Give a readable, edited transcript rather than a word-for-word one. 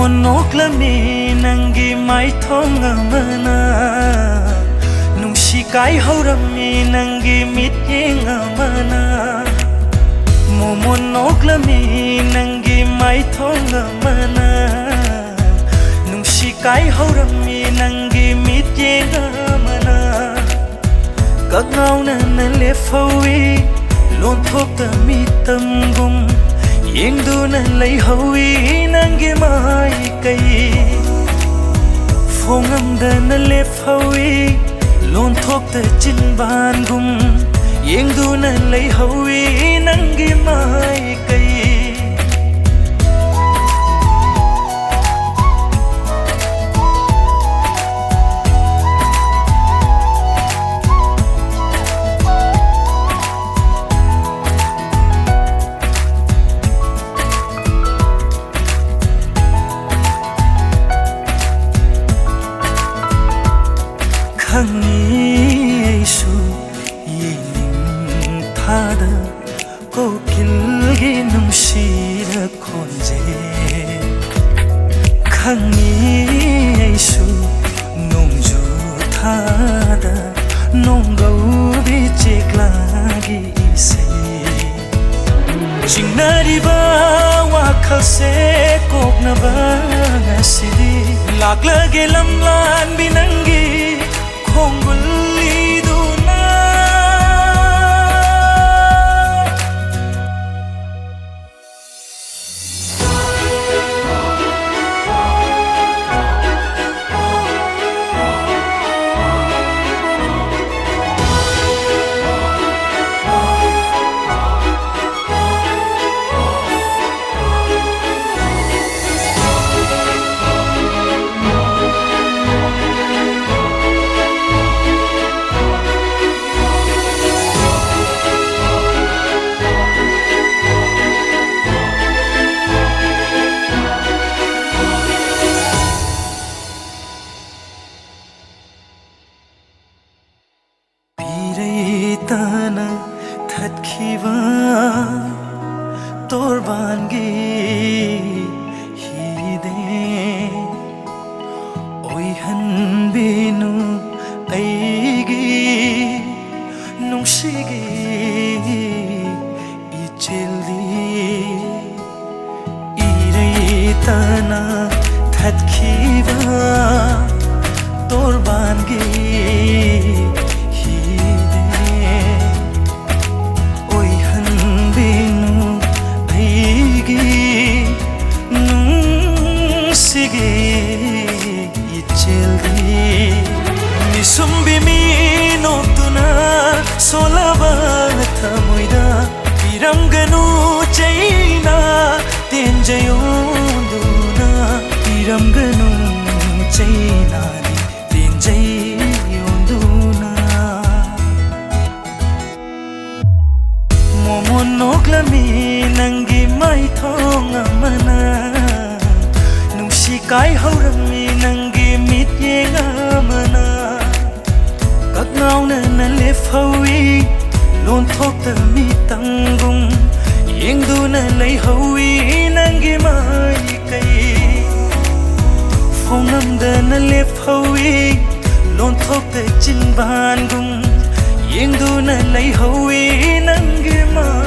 Monoklami nangi mai thonga mana Nungsi kai haurami nangi mityenga mana Monoklami nangi mai thonga mana Nungsi kai haurami nangi mityenga mana Kakngau na lefawi lon thok ta mi tam gum Yeng du na lay hawi nangi mai kai Phong am da na lep hawi lon thok ta chin ban gum Yeng du na lay hawi nangi mai kai Khangni su yining thada ko kilgi nungshira khonje Khangni su nongju thada nongau bi cheklagi ise Chingnari ba wa khase kokna ba ngasidi laglage lamlan binangi Khonguliduna Tana that khiva tor bangi hi de oi han binu aigi nungsigi icheldi irei tana that khiva tor bangi Sumbi mi notuna solaba thamoida piranganu chaina tenjayonduna piranganu chaina tenjayonduna momonoklami nangi mai thonga mana nungsi kai haurami nangi mityenga mana Kakngau na lep hawi lon thok ta mi tanggung Yeng du na lay hawi nangi mai kai Phong am da na lep hawi lon thok ta chin ban gum Yeng du na lay hawi nangi mai